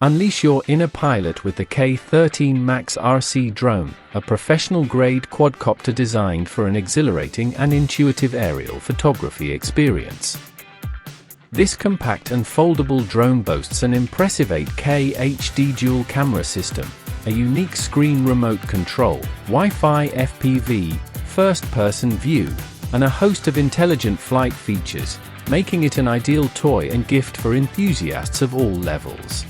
Unleash your inner pilot with the K13 MAX RC Drone, a professional-grade quadcopter designed for an exhilarating and intuitive aerial photography experience. This compact and foldable drone boasts an impressive 8K HD dual camera system, a unique screen remote control, Wi-Fi FPV, first-person view, and a host of intelligent flight features, making it an ideal toy and gift for enthusiasts of all levels.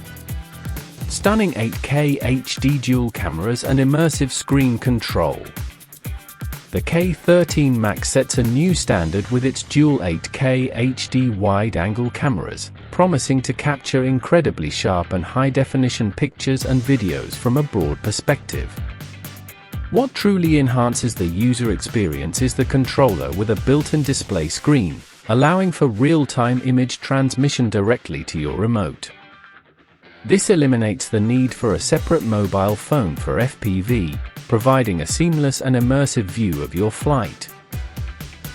Stunning 8K HD dual cameras and immersive screen control. The K13 MAX sets a new standard with its dual 8K HD wide-angle cameras, promising to capture incredibly sharp and high-definition pictures and videos from a broad perspective. What truly enhances the user experience is the controller with a built-in display screen, allowing for real-time image transmission directly to your remote. This eliminates the need for a separate mobile phone for FPV, providing a seamless and immersive view of your flight.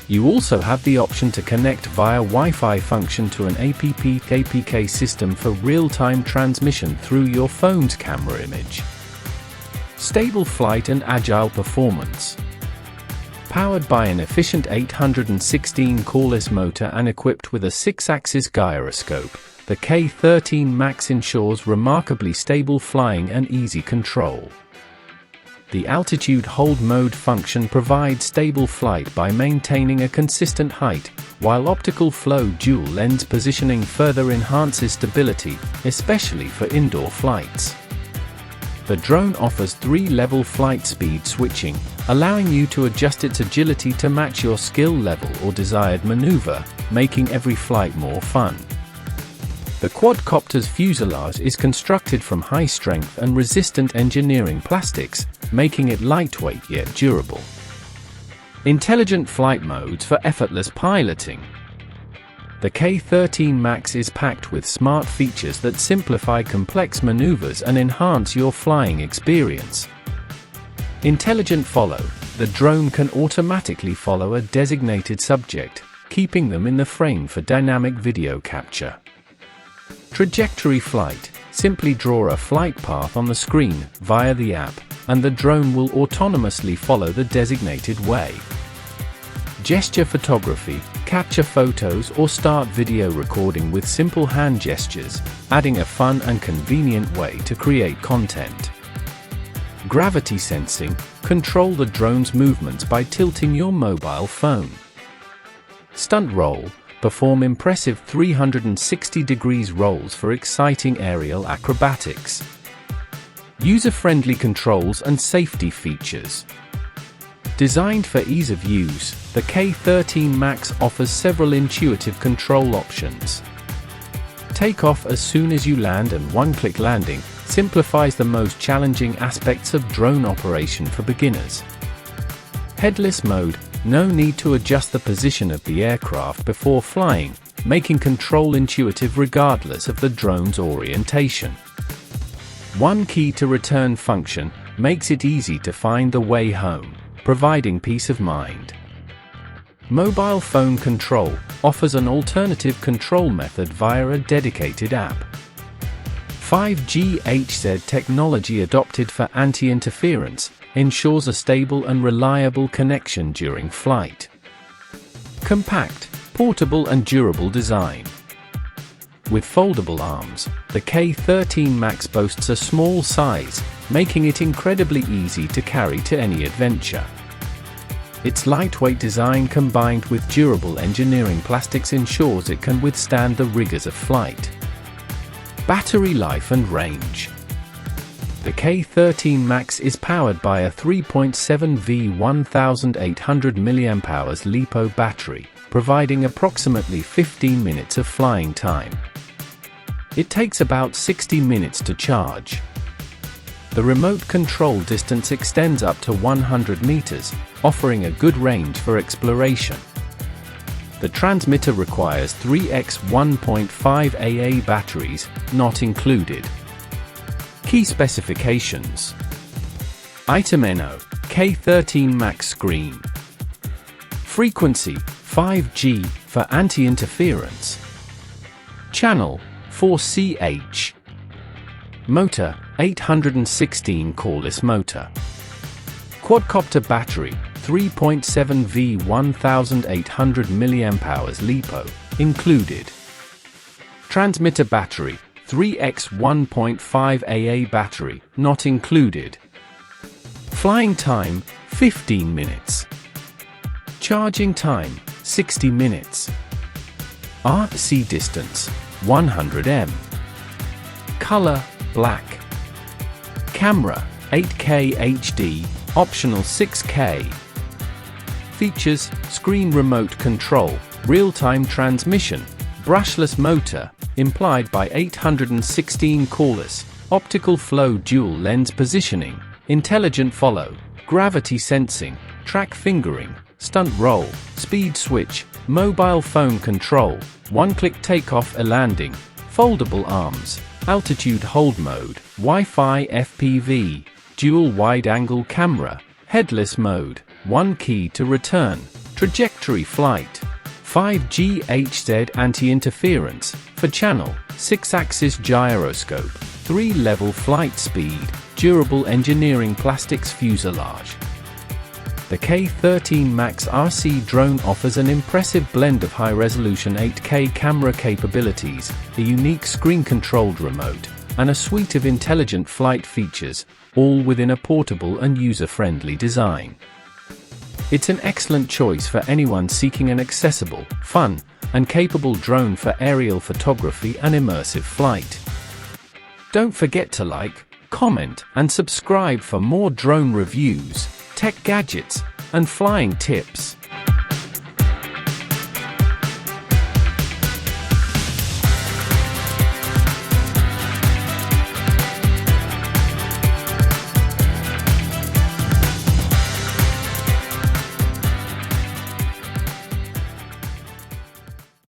You also have the option to connect via Wi-Fi function to an APK system for real-time transmission through your phone's camera image. Stable flight and agile performance. Powered by an efficient 816 cordless motor and equipped with a 6-axis gyroscope, the K13 MAX ensures remarkably stable flying and easy control. The altitude hold mode function provides stable flight by maintaining a consistent height, while optical flow dual lens positioning further enhances stability, especially for indoor flights. The drone offers 3-level flight speed switching, allowing you to adjust its agility to match your skill level or desired maneuver, making every flight more fun. The quadcopter's fuselage is constructed from high-strength and resistant engineering plastics, making it lightweight yet durable. Intelligent flight modes for effortless piloting. The K13 MAX is packed with smart features that simplify complex maneuvers and enhance your flying experience. Intelligent follow. The drone can automatically follow a designated subject, keeping them in the frame for dynamic video capture. Trajectory flight. Simply draw a flight path on the screen via the app, and the drone will autonomously follow the designated way. Gesture photography. Capture photos or start video recording with simple hand gestures, adding a fun and convenient way to create content. Gravity sensing. Control the drone's movements by tilting your mobile phone. Stunt roll. Perform impressive 360 degrees rolls for exciting aerial acrobatics. User-friendly controls and safety features. Designed for ease of use, the K13 MAX offers several intuitive control options. Take off as soon as you land, and one-click landing simplifies the most challenging aspects of drone operation for beginners. Headless mode. No need to adjust the position of the aircraft before flying, making control intuitive regardless of the drone's orientation. One key to return function makes it easy to find the way home, providing peace of mind. Mobile phone control offers an alternative control method via a dedicated app. 5G HZ technology adopted for anti-interference ensures a stable and reliable connection during flight. Compact, portable and durable design. With foldable arms, the K13 MAX boasts a small size, making it incredibly easy to carry to any adventure. Its lightweight design combined with durable engineering plastics ensures it can withstand the rigors of flight. Battery life and range. The K13 MAX is powered by a 3.7V 1800 mAh LiPo battery, providing approximately 15 minutes of flying time. It takes about 60 minutes to charge. The remote control distance extends up to 100 meters, offering a good range for exploration. The transmitter requires 3x 1.5 AA batteries, not included. Key specifications. Item NO, K13 MAX screen. Frequency, 5G, for anti-interference. Channel, 4CH. Motor, 816 cordless motor. Quadcopter battery, 3.7V 1800 mAh LiPo, included. Transmitter battery, 3x 1.5 AA battery, not included. Flying time, 15 minutes. Charging time, 60 minutes. RC distance, 100 m. Color, black. Camera, 8K HD, optional 6K. Features, screen remote control, real-time transmission, brushless motor, implied by 816 cordless, optical flow dual lens positioning, intelligent follow, gravity sensing, track fingering, stunt roll, speed switch, mobile phone control, one-click takeoff and landing, foldable arms, altitude hold mode, Wi-Fi FPV, dual wide-angle camera, headless mode, one key to return, trajectory flight, 5G HZ anti-interference, for channel, 6-axis gyroscope, 3-level flight speed, durable engineering plastics fuselage. The K13 MAX RC Drone offers an impressive blend of high-resolution 8K camera capabilities, a unique screen-controlled remote, and a suite of intelligent flight features, all within a portable and user-friendly design. It's an excellent choice for anyone seeking an accessible, fun, and capable drone for aerial photography and immersive flight. Don't forget to like, comment, and subscribe for more drone reviews, tech gadgets, and flying tips.